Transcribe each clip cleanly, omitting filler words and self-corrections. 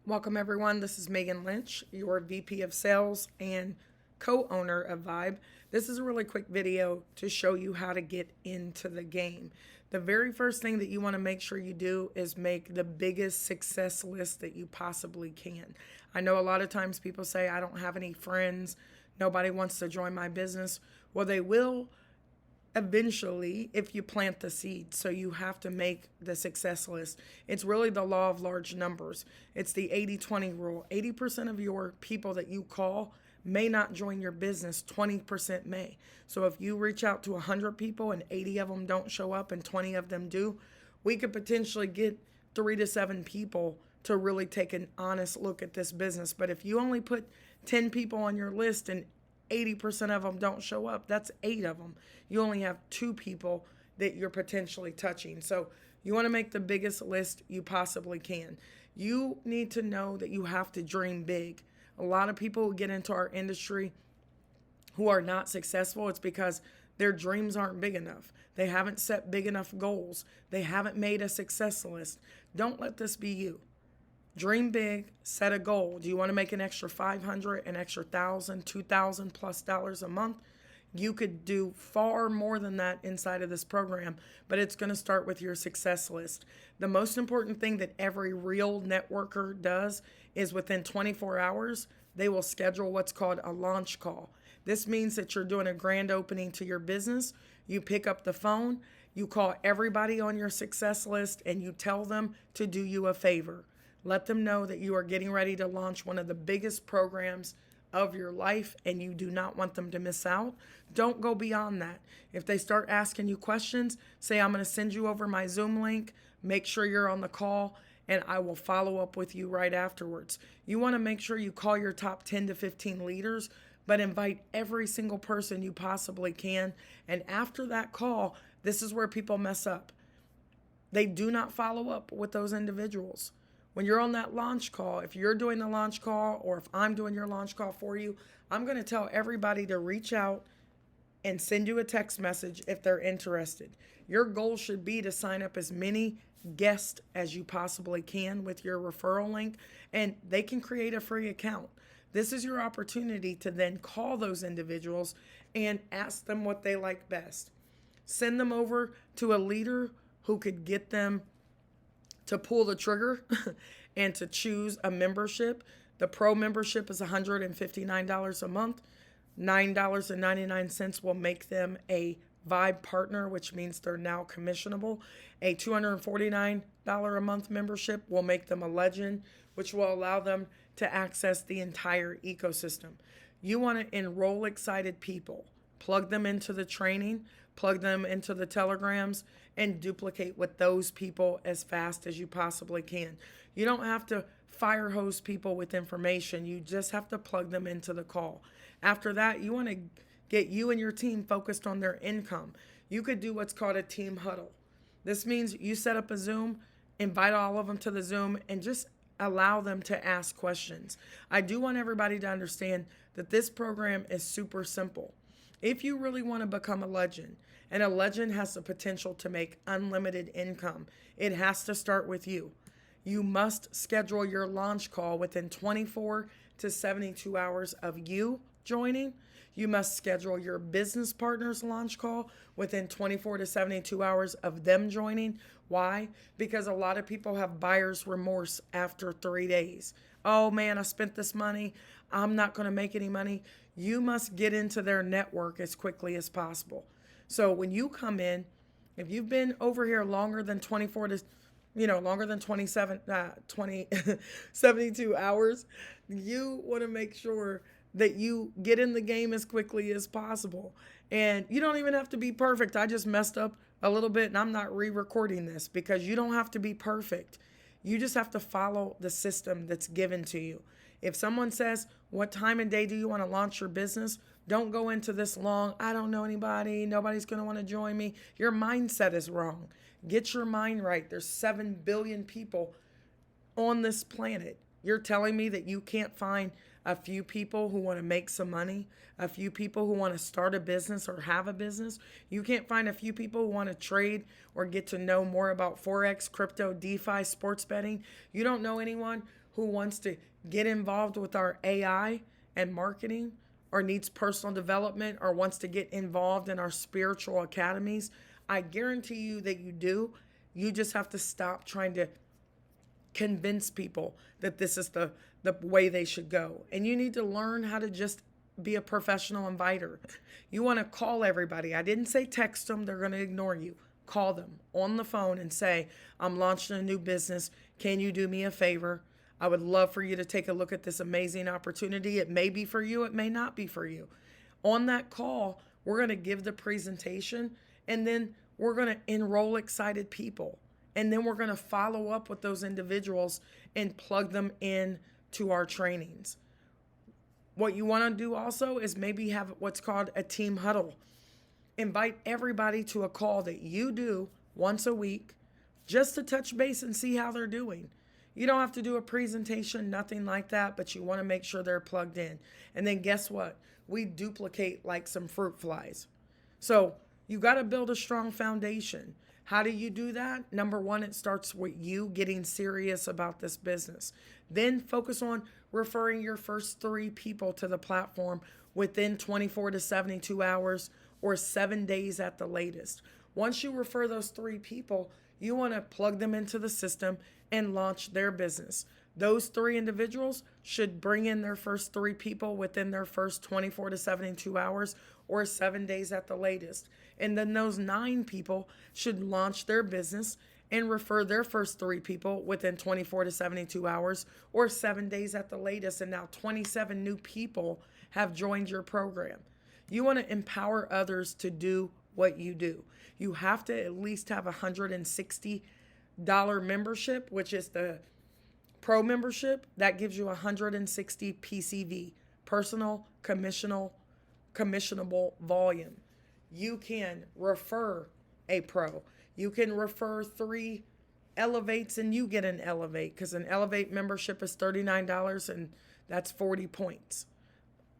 Welcome, everyone. This is Megan Lynch, your VP of Sales and co owner of Vibe. This is a really quick video to show you how to get into the game. The very first thing that you want to make sure you do is make the biggest success list that you possibly can. I know a lot of times people say, I don't have any friends, nobody wants to join my business. Well, they will eventually if you plant the seed. So you have to make the success list. It's really the law of large numbers. It's the 80-20 rule. 80% of your people that you call may not join your business, 20% may. So if you reach out to 100 people and 80 of them don't show up and 20 of them do, we could potentially get 3 to 7 people to really take an honest look at this business. But if you only put 10 people on your list and 80% of them don't show up, that's 8 of them. You only have 2 people that you're potentially touching. So you want to make the biggest list you possibly can. You need to know that you have to dream big. A lot of people who get into our industry who are not successful, it's because their dreams aren't big enough. They haven't set big enough goals. They haven't made a success list. Don't let this be you. Dream big, set a goal. Do you want to make an extra 500, an extra 1,000, 2,000 plus dollars a month? You could do far more than that inside of this program, but it's going to start with your success list. The most important thing that every real networker does is within 24 hours, they will schedule what's called a launch call. This means that you're doing a grand opening to your business. You pick up the phone, you call everybody on your success list, and you tell them to do you a favor. Let them know that you are getting ready to launch one of the biggest programs of your life and you do not want them to miss out. Don't go beyond that. If they start asking you questions, say, I'm going to send you over my Zoom link. Make sure you're on the call and I will follow up with you right afterwards. You want to make sure you call your top 10 to 15 leaders, but invite every single person you possibly can. And after that call, this is where people mess up. They do not follow up with those individuals. When you're on that launch call, if you're doing the launch call or if I'm doing your launch call for you, I'm going to tell everybody to reach out and send you a text message if they're interested. Your goal should be to sign up as many guests as you possibly can with your referral link, and they can create a free account. This is your opportunity to then call those individuals and ask them what they like best. Send them over to a leader who could get them to pull the trigger and to choose a membership. The pro membership is $159 a month. $9.99 will make them a Vibe partner, which means they're now commissionable. A $249 a month membership will make them a legend, which will allow them to access the entire ecosystem. You want to enroll excited people, plug them into the training, plug them into the telegrams, and duplicate with those people as fast as you possibly can. You don't have to fire hose people with information. You just have to plug them into the call. After that, you want to get you and your team focused on their income. You could do what's called a team huddle. This means you set up a Zoom, invite all of them to the Zoom, and just allow them to ask questions. I do want everybody to understand that this program is super simple. If you really want to become a legend, and a legend has the potential to make unlimited income, it has to start with you. You must schedule your launch call within 24 to 72 hours of you joining. You must schedule your business partner's launch call within 24 to 72 hours of them joining. Why? Because a lot of people have buyer's remorse after 3 days. Oh man, I spent this money. I'm not going to make any money. You must get into their network as quickly as possible. So when you come in, if you've been over here longer than 24 to longer than 72 hours, you want to make sure that you get in the game as quickly as possible. And you don't even have to be perfect. I just messed up a little bit and I'm not re-recording this because you don't have to be perfect. You just have to follow the system that's given to you. If someone says, what time and day do you want to launch your business? Don't go into this long, I don't know anybody, nobody's going to want to join me. Your mindset is wrong. Get your mind right. There's 7 billion people on this planet. You're telling me that you can't find a few people who want to make some money, a few people who want to start a business or have a business. You can't find a few people who want to trade or get to know more about Forex, crypto, DeFi, sports betting. You don't know anyone who wants to get involved with our AI and marketing, or needs personal development, or wants to get involved in our spiritual academies. I guarantee you that you do. You just have to stop trying to convince people that this is the way they should go. And you need to learn how to just be a professional inviter. You want to call everybody. I didn't say text them, they're going to ignore you. Call them on the phone and say, I'm launching a new business. Can you do me a favor? I would love for you to take a look at this amazing opportunity. It may be for you, it may not be for you. On that call, we're going to give the presentation, and then we're going to enroll excited people. And then we're going to follow up with those individuals and plug them in to our trainings. What you want to do also is maybe have what's called a team huddle. Invite everybody to a call that you do once a week just to touch base and see how they're doing. You don't have to do a presentation, nothing like that, but you want to make sure they're plugged in. And then guess what? We duplicate like some fruit flies. So you got to build a strong foundation. How do you do that? Number one, it starts with you getting serious about this business. Then focus on referring your first 3 people to the platform within 24 to 72 hours or 7 days at the latest. Once you refer those 3 people, you want to plug them into the system and launch their business. Those 3 individuals should bring in their first 3 people within their first 24 to 72 hours or 7 days at the latest. And then those 9 people should launch their business and refer their first 3 people within 24 to 72 hours or 7 days at the latest. And now 27 new people have joined your program. You want to empower others to do what you do. You have to at least have $160 membership, which is the pro membership. That gives you 160 PCV, personal commissionable volume. You can refer a pro. You can refer 3 elevates and you get an elevate, because an elevate membership is $39 and that's 40 points.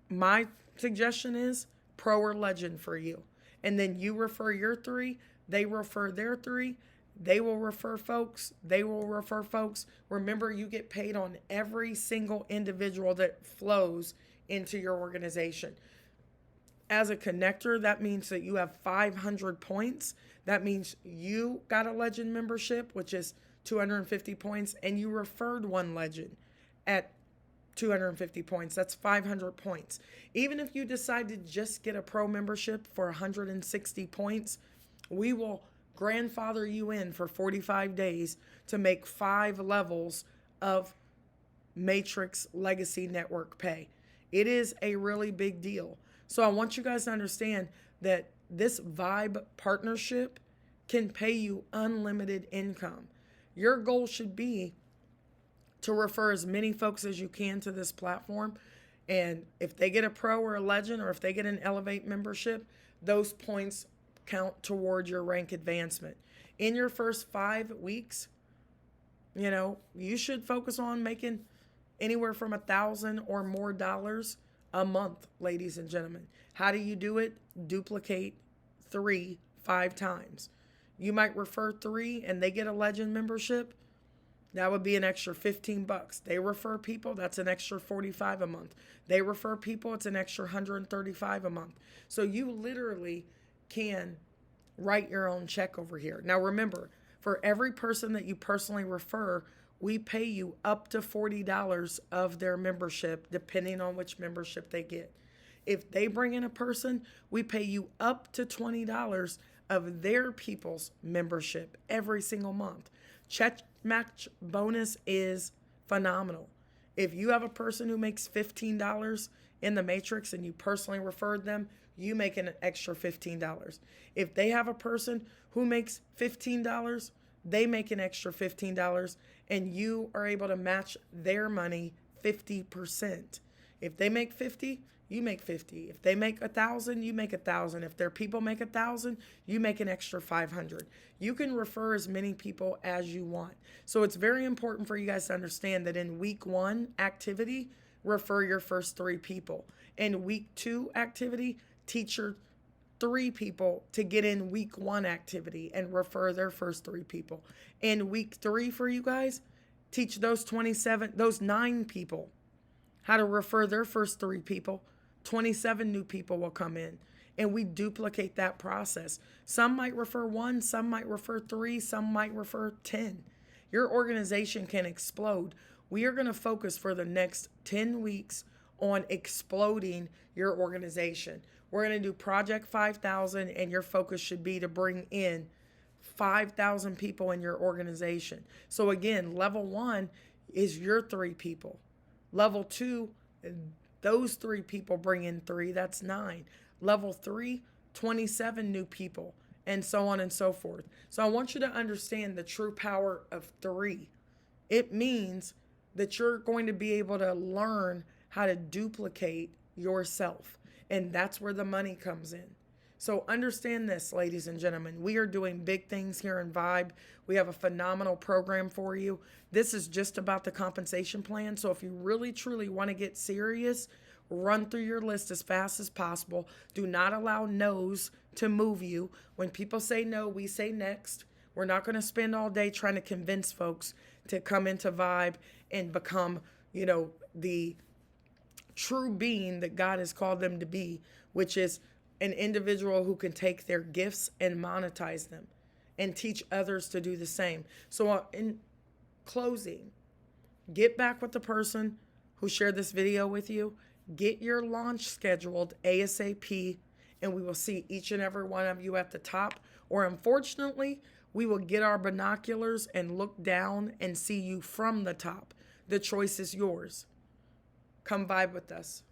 My suggestion is pro or legend for you. And then you refer your 3, they refer their 3, they will refer folks, they will refer folks. Remember, you get paid on every single individual that flows into your organization. As a connector, that means that you have 500 points. That means you got a legend membership, which is 250 points, and you referred 1 legend at 250 points. That's 500 points. Even if you decide to just get a pro membership for 160 points, we will grandfather you in for 45 days to make 5 levels of Matrix Legacy Network pay. It is a really big deal. So I want you guys to understand that this Vibe partnership can pay you unlimited income. Your goal should be to refer as many folks as you can to this platform. And if they get a pro or a legend, or if they get an elevate membership, those points count toward your rank advancement. In your first 5 weeks, you should focus on making anywhere from $1,000 or more dollars a month, ladies and gentlemen. How do you do it? Duplicate 3 5 times. You might refer 3 and they get a legend membership. That would be an extra $15. They refer people, that's an extra $45 a month. They refer people, it's an extra $135 a month. So you literally can write your own check over here. Now remember, for every person that you personally refer, we pay you up to $40 of their membership, depending on which membership they get. If they bring in a person, we pay you up to $20 of their people's membership every single month. Check match bonus is phenomenal. If you have a person who makes $15 in the Matrix and you personally referred them, you make an extra $15. If they have a person who makes $15, they make an extra $15, and you are able to match their money 50%. If they make 50, you make 50. If they make 1,000, you make 1,000. If their people make 1,000, you make an extra 500. You can refer as many people as you want. So it's very important for you guys to understand that in week 1 activity, refer your first 3 people. In week 2 activity, teach your 3 people to get in week 1 activity and refer their first 3 people. In week 3 for you guys, teach those 9 people how to refer their first 3 people. 27 new people will come in, and we duplicate that process. Some might refer 1, some might refer 3, some might refer 10. Your organization can explode. We are going to focus for the next 10 weeks on exploding your organization. We're going to do Project 5,000, and your focus should be to bring in 5,000 people in your organization. So again, level 1 is your 3 people. Level 2, those 3 people bring in 3, that's 9. Level 3, 27 new people, and so on and so forth. So I want you to understand the true power of 3. It means that you're going to be able to learn how to duplicate yourself. And that's where the money comes in. So understand this, ladies and gentlemen. We are doing big things here in Vibe. We have a phenomenal program for you. This is just about the compensation plan. So if you really, truly want to get serious, run through your list as fast as possible. Do not allow no's to move you. When people say no, we say next. We're not going to spend all day trying to convince folks to come into Vibe and become, the true being that God has called them to be, which is an individual who can take their gifts and monetize them and teach others to do the same. So in closing, get back with the person who shared this video with you. Get your launch scheduled ASAP, and we will see each and every one of you at the top. Or unfortunately, we will get our binoculars and look down and see you from the top. The choice is yours. Come vibe with us.